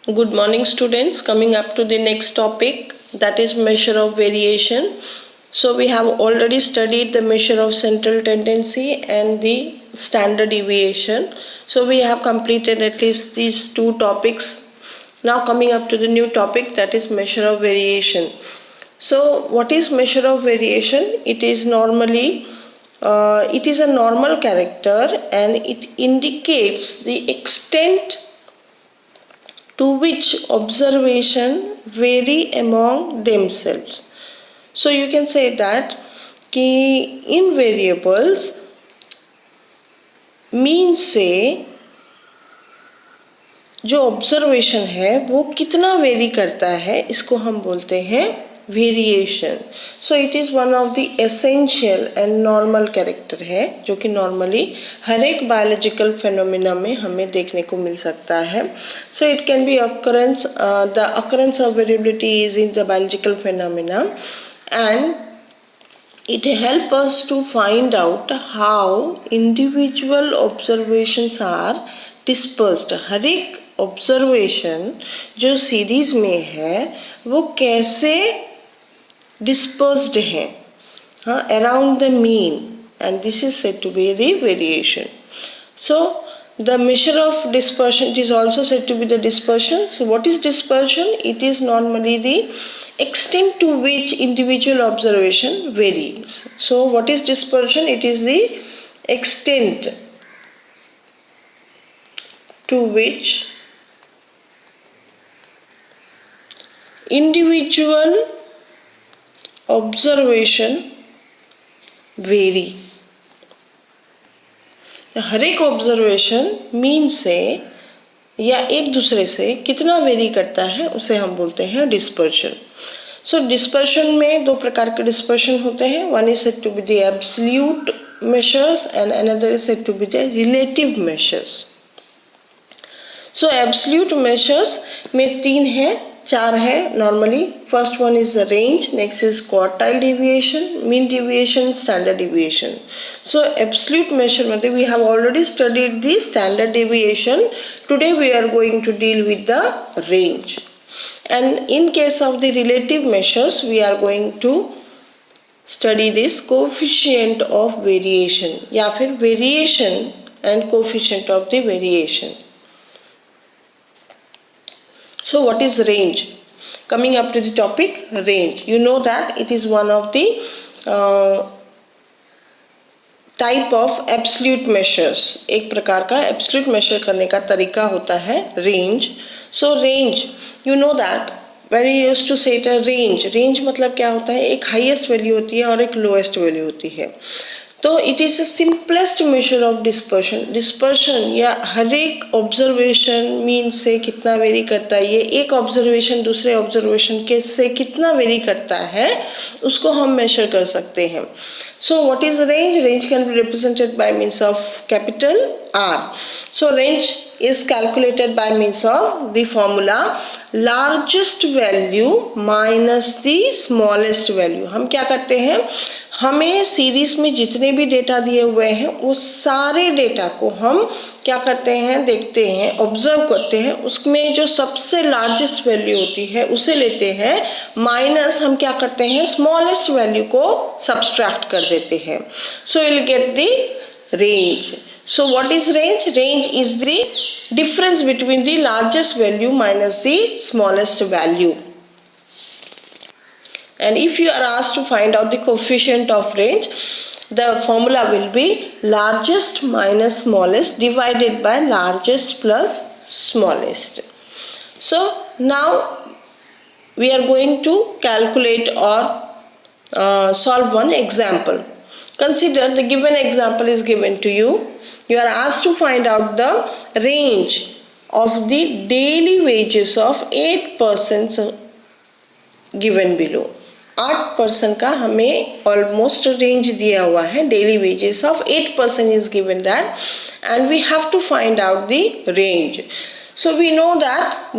Good morning, students. Coming up to the next topic, that is measure of variation. So we have already studied the measure of central tendency and the standard deviation. So we have completed at least these two topics. Now coming up to the new topic, that is measure of variation. So what is measure of variation? It is a normal character, and it indicates the extent to which observation vary among themselves. So you can say that in variables mean से जो observation है वो कितना very करता है, इसको हम बोलते हैं variation. So it is one of the essential and normal character है, जो कि नॉर्मली हर एक बायोलॉजिकल फेनोमेना में हमें देखने को मिल सकता है. So it can be occurrence, the occurrence of variability is in the biological phenomena, and it helps us to find out how individual observations are dispersed. हर एक ऑब्जर्वेशन जो सीरीज में है वो कैसे डिस्पर्स्ड है, हाँ, around the mean, and this is said to be the variation. So the measure of dispersion, it is also said to be the dispersion. So what is dispersion? It is normally the extent to which individual observation varies. So what is dispersion? It is the extent to which individual observation vary. हर एक observation mean से या एक दूसरे से कितना very करता है उसे हम बोलते हैं डिस्पर्शन. सो डिस्पर्शन में दो प्रकार के डिस्पर्शन होते हैं. One is said to be the absolute measures and another is said to be the relative measures. So absolute measures में चार है normally. First one is the range, next is quartile deviation, mean deviation, standard deviation. So absolute measure मतलब we have already studied the standard deviation. Today we are going to deal with the range, and in case of the relative measures we are going to study this coefficient of variation, या फिर variation and coefficient of the variation. So what is range? Coming up to the topic, range. You know that it is one of the type of absolute measures. एक प्रकार का absolute measure करने का तरीका होता है range. So range, you know that when you used to say it a range. Range मतलब क्या होता है? एक highest value होती है और एक lowest value होती है. तो it is the simplest measure of dispersion. Dispersion या हर एक ऑब्जर्वेशन मीन से कितना वेरी करता है, ये एक ऑब्जर्वेशन दूसरे ऑब्जर्वेशन के से कितना वेरी करता है उसको हम मेजर कर सकते हैं. So what is range? Range can be represented by means of capital R. So range is calculated by means of the formula largest value minus the smallest value. हम क्या करते हैं, हमें सीरीज में जितने भी डेटा दिए हुए हैं वो सारे डेटा को हम क्या करते हैं, देखते हैं, ऑब्जर्व करते हैं, उसमें जो सबसे लार्जेस्ट वैल्यू होती है उसे लेते हैं, माइनस हम क्या करते हैं, स्मॉलेस्ट वैल्यू को सब्सट्रैक्ट कर देते हैं. So will get the range. So what is range? Range is the difference between the largest value minus the smallest value. And if you are asked to find out the coefficient of range, the formula will be largest minus smallest divided by largest plus smallest. So now we are going to calculate or solve one example. Consider the given example is given to you. You are asked to find out the range of the daily wages of 8 persons given below. 8% का हमें almost range दिया हुआ है. Daily wages of 8% is given that, and we have to find out the range. So we know that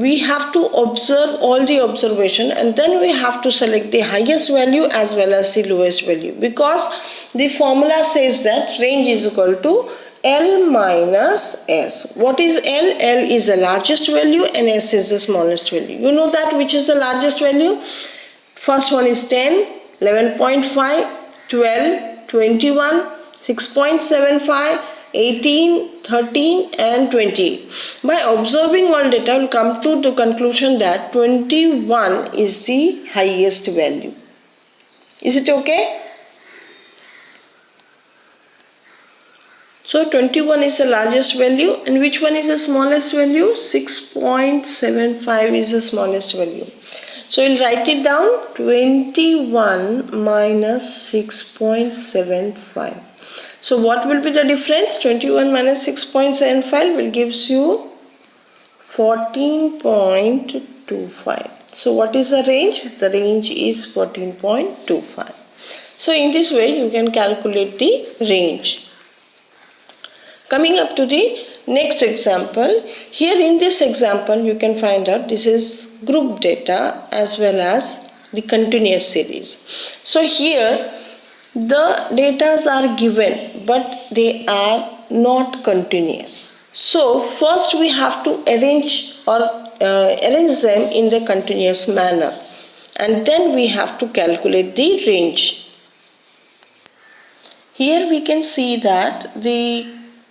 we have to observe all the observation, and then we have to select the highest value as well as the lowest value, because the formula says that range is equal to L minus S. What is L? L is the largest value and S is the smallest value. You know that which is the largest value? First one is 10, 11.5, 12, 21, 6.75, 18, 13 and 20. By observing all data, we will come to the conclusion that 21 is the highest value. Is it okay? So 21 is the largest value, and which one is the smallest value? 6.75 is the smallest value. So we'll write it down, 21 minus 6.75. So what will be the difference? 21 minus 6.75 will gives you 14.25. So what is the range? The range is 14.25. So in this way you can calculate the range. Coming up to the next example. Here in this example you can find out this is group data as well as the continuous series. So here the data are given but they are not continuous. So first we have to arrange them in the continuous manner, and then we have to calculate the range. Here we can see that the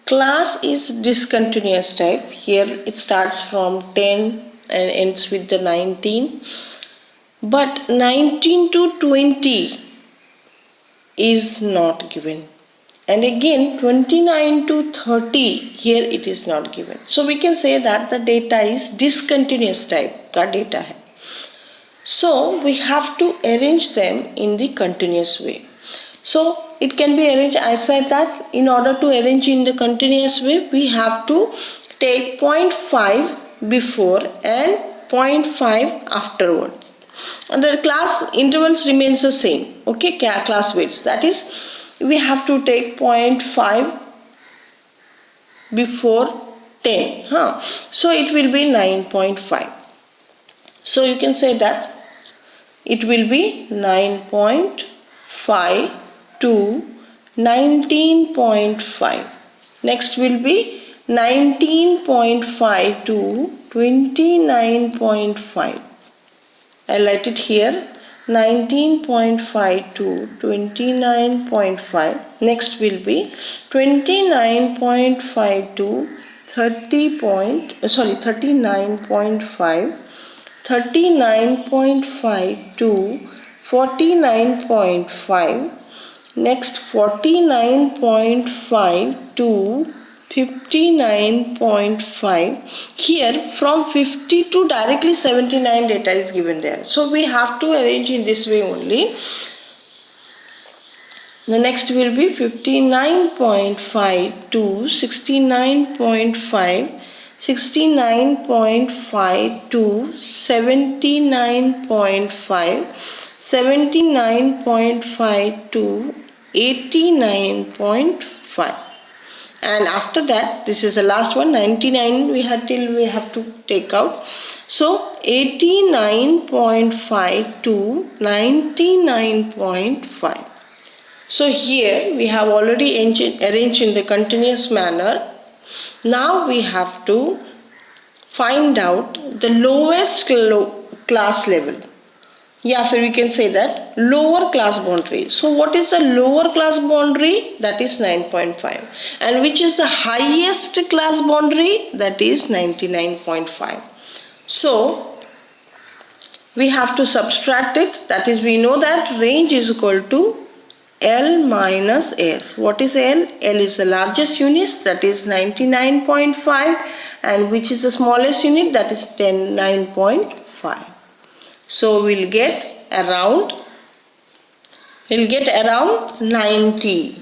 class is discontinuous type. Here it starts from 10 and ends with the 19. But 19 to 20 is not given. And again 29 to 30, here it is not given. So we can say that the data is discontinuous type का data है. So we have to arrange them in the continuous way. So it can be arranged, I said that in order to arrange in the continuous way, we have to take 0.5 before and 0.5 afterwards. And the class intervals remains the same. Okay, class weights. That is, we have to take 0.5 before 10. So it will be 9.5. So you can say that it will be 9.5 to 19.5. Next will be 19.5 to 29.5. I'll write it here, 19.5 to 29.5. Next will be 29.5 to 39.5, 39.5 to 49.5. Next 49.5 to 59.5. Here from 50 to directly 79 data is given there. So we have to arrange in this way only. The next will be 59.5 to 69.5, 69.5 to 79.5, 79.5 to 89.5. And after that, this is the last one, 99 we have to take out. So 89.5 to 99.5. So here we have already arranged in the continuous manner. Now we have to find out the lowest class level. Yeah, we can say that lower class boundary. So what is the lower class boundary? That is 9.5. And which is the highest class boundary? That is 99.5. So we have to subtract it. That is, we know that range is equal to L minus S. What is L? L is the largest unit, that is 99.5, and which is the smallest unit, that is 9.5. So we'll get around 90.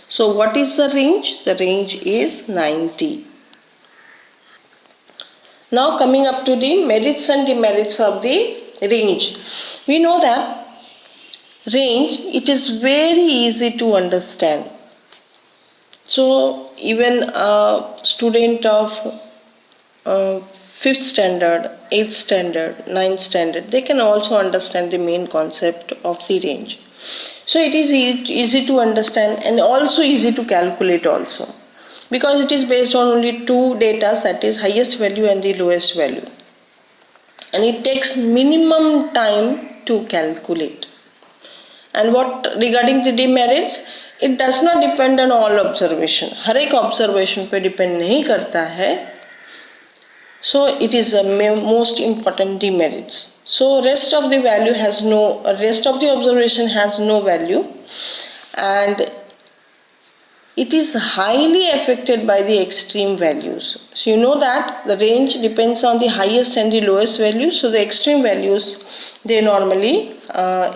So what is the range? The range is 90. Now coming up to the merits and demerits of the range. We know that range, it is very easy to understand. So even a student of 5th standard, 8th standard, 9th standard, they can also understand the main concept of the range. So it is easy to understand and also easy to calculate also, because it is based on only two data, that is highest value and the lowest value, and it takes minimum time to calculate. And what regarding the demerits, it does not depend on all observation, हर एक observation पे depend नहीं करता है. So it is the most important demerits. So rest of the observation has no value, and it is highly affected by the extreme values. So you know that the range depends on the highest and the lowest value. So the extreme values, they normally,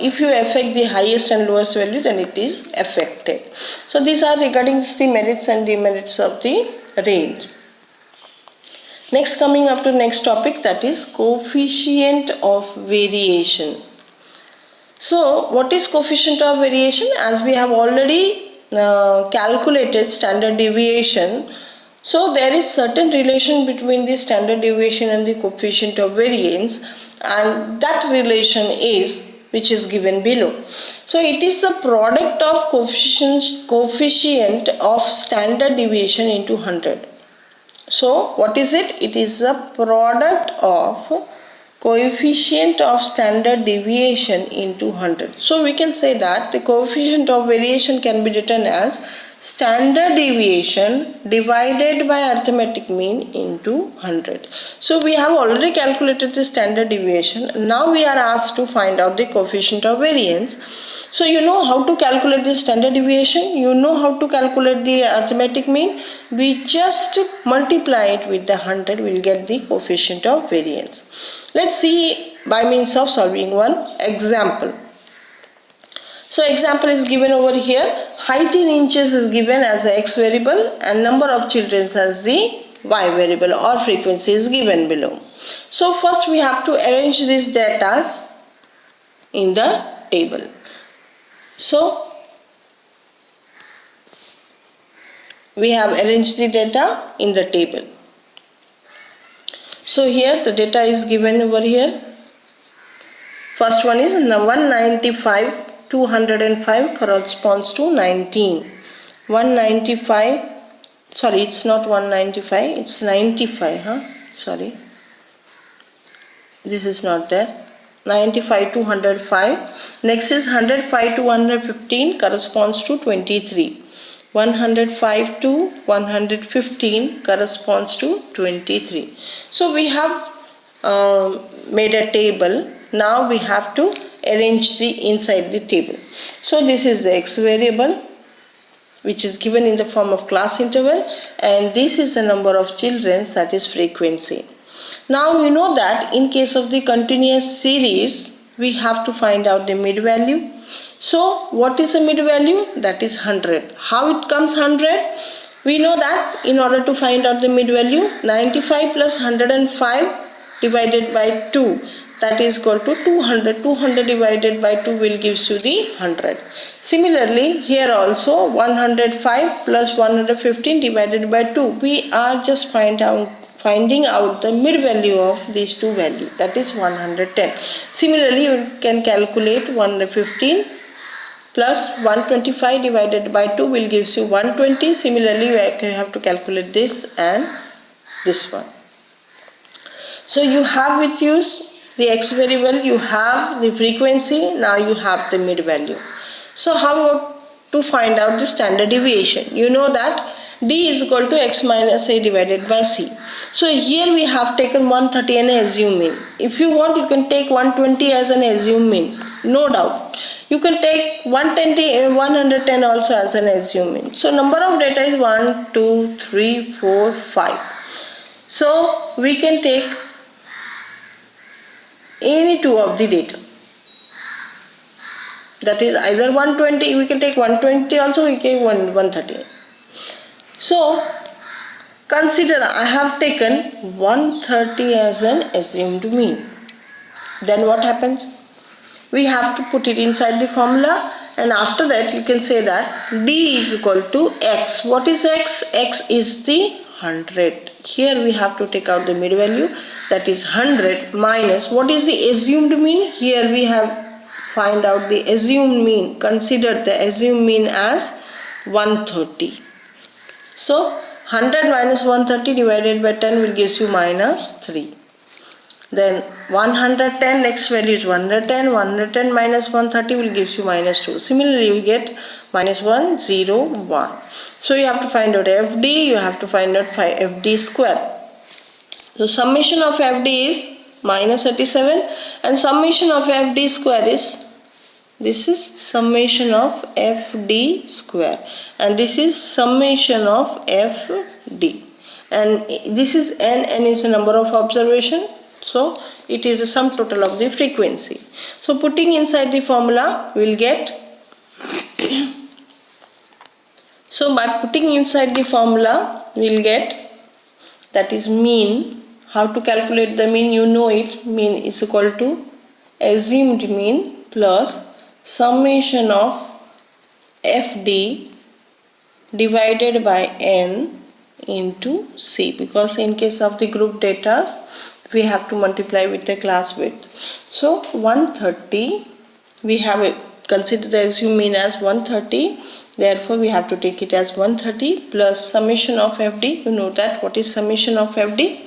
if you affect the highest and lowest value, then it is affected. So these are regarding the merits and demerits of the range. Next, coming up to next topic, that is coefficient of variation. So what is coefficient of variation? As we have already calculated standard deviation, so there is certain relation between the standard deviation and the coefficient of variance, and that relation is which is given below. So it is the product of coefficient of standard deviation into 100. So what is it? It is the product of coefficient of standard deviation into 100. So we can say that the coefficient of variation can be written as standard deviation divided by arithmetic mean into 100. So we have already calculated the standard deviation. Now we are asked to find out the coefficient of variance. So you know how to calculate the standard deviation, you know how to calculate the arithmetic mean. We just multiply it with the 100, we will get the coefficient of variance. Let's see by means of solving one example. So example is given over here. Height in inches is given as the x variable and number of children as the y variable, or frequency is given below. So first we have to arrange these data in the table. So we have arranged the data in the table. So here the data is given over here. First one is 195, 205 corresponds to 19. 195, sorry, it's not 195, it's 95, sorry. This is not there. 95 to 105. Next is 105 to 115 corresponds to 23. 105 to 115 corresponds to 23. So we have made a table. Now we have to arrange the inside the table. So this is the x variable, which is given in the form of class interval, and this is the number of children, that is frequency. Now we know that in case of the continuous series, we have to find out the mid value. So what is the mid value? That is 100. How it comes 100? We know that in order to find out the mid value, 95 plus 105 divided by 2, that is equal to 200. 200 divided by 2 will give you the 100. Similarly, here also 105 plus 115 divided by 2. We are just finding out the mid value of these two values, that is 110. Similarly, you can calculate 115 plus 125 divided by 2 will give you 120. Similarly, you have to calculate this and this one. So you have with you the x variable, you have the frequency, now you have the mid value. So how to find out the standard deviation? You know that d is equal to x minus a divided by c. So here we have taken 130 and assume mean. If you want, you can take 120 as an assume mean, no doubt. You can take 110 also as an assume mean. So number of data is 1, 2, 3, 4, 5. So we can take any two of the data. That is either 120, we can take 120 also, we can take 130. So consider I have taken 130 as an assumed mean. Then what happens? We have to put it inside the formula, and after that you can say that d is equal to x. What is x? X is the 100. Here we have to take out the mid value, that is 100, minus what is the assumed mean? Here we have find out the assumed mean. Consider the assumed mean as 130. So 100 minus 130 divided by 10 will give you minus 3. Then 110, next value is 110. 110 minus 130 will give you minus 2. Similarly, we get minus 1, 0, 1. So you have to find out FD, you have to find out FD square. So summation of FD is minus 37 and summation of FD square is, this is summation of FD square and this is summation of FD. And this is n is the number of observation. So it is the sum total of the frequency. So putting inside the formula we will get so by putting inside the formula we will get, that is mean. How to calculate the mean? You know it. Mean is equal to assumed mean plus summation of FD divided by n into C, because in case of the group data we have to multiply with the class width. So 130, we have consider the assumed mean as 130, therefore we have to take it as 130 plus summation of FD. You know that what is summation of FD?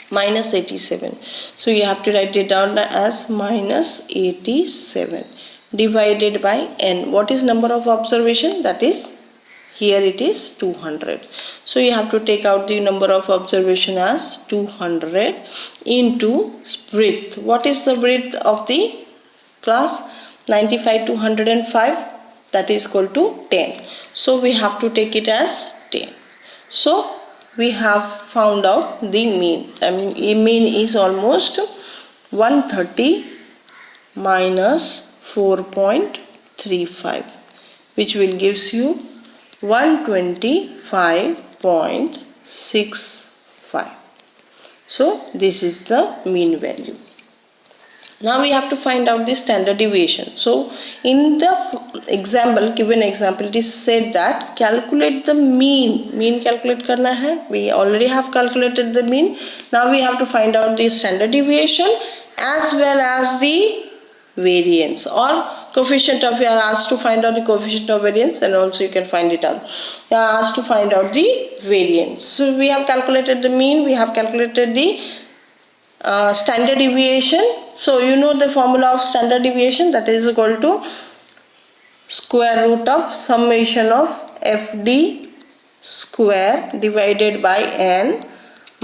Minus 87. So you have to write it down as minus 87 divided by n. What is number of observation? That is, here it is 200. So you have to take out the number of observation as 200 into width. What is the width of the class? 95 to 105, that is equal to 10. So we have to take it as 10. So we have found out the mean. The mean is almost 130 minus 4.35, which will gives you 125.65. So this is the mean value. Now we have to find out the standard deviation. So in the example, given example, it is said that calculate the mean. Mean calculate karna hai. We already have calculated the mean. Now we have to find out the standard deviation as well as the variance or coefficient of, you are asked to find out the coefficient of variance and also you can find it out. You are asked to find out the variance. So we have calculated the mean, we have calculated the standard deviation. So you know the formula of standard deviation, that is equal to square root of summation of FD square divided by n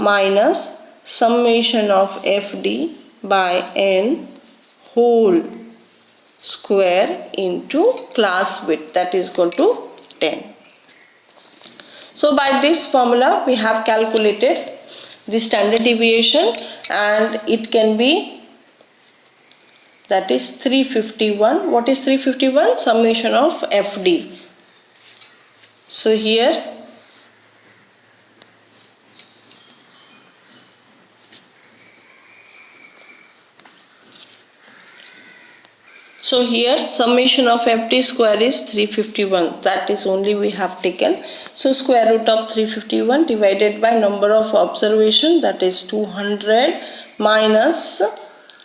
minus summation of FD by n whole square into class width, that is equal to 10. So by this formula we have calculated the standard deviation and it can be, that is 351. What is 351? Summation of FD. So here summation of FD square is 351. That is only we have taken. So square root of 351 divided by number of observation, that is 200 minus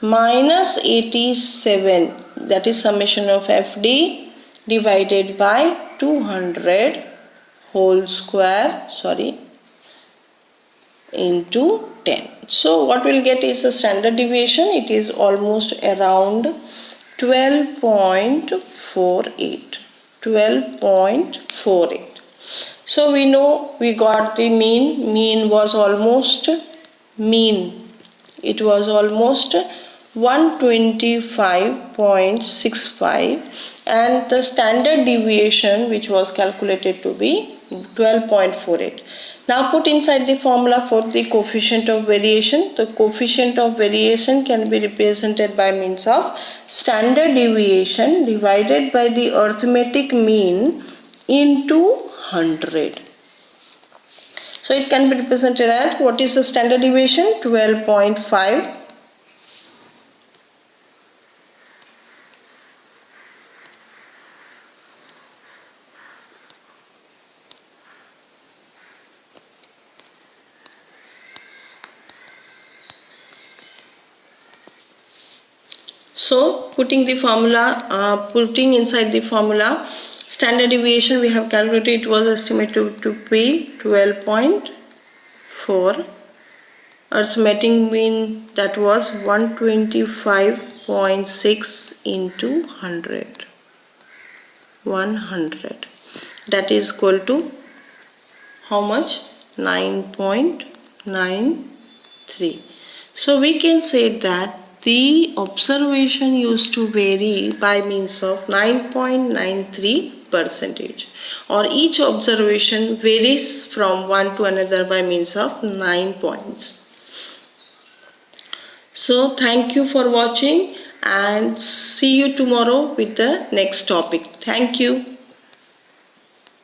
87, that is summation of FD divided by 200 whole square, into 10. So what we'll get is a standard deviation. It is almost around 12.48. So we know we got the mean. Mean was almost, it was almost 125.65 and the standard deviation which was calculated to be 12.48. Now put inside the formula for the coefficient of variation. The coefficient of variation can be represented by means of standard deviation divided by the arithmetic mean into 100. So it can be represented as, what is the standard deviation? 12.5. So putting the formula, putting inside the formula, standard deviation we have calculated, it was estimated to be 12.4. Arithmetic mean, that was 125.6 into 100. 100. That is equal to how much? 9.93. So we can say that the observation used to vary by means of 9.93%, or each observation varies from one to another by means of 9 points. So thank you for watching, and see you tomorrow with the next topic. Thank you.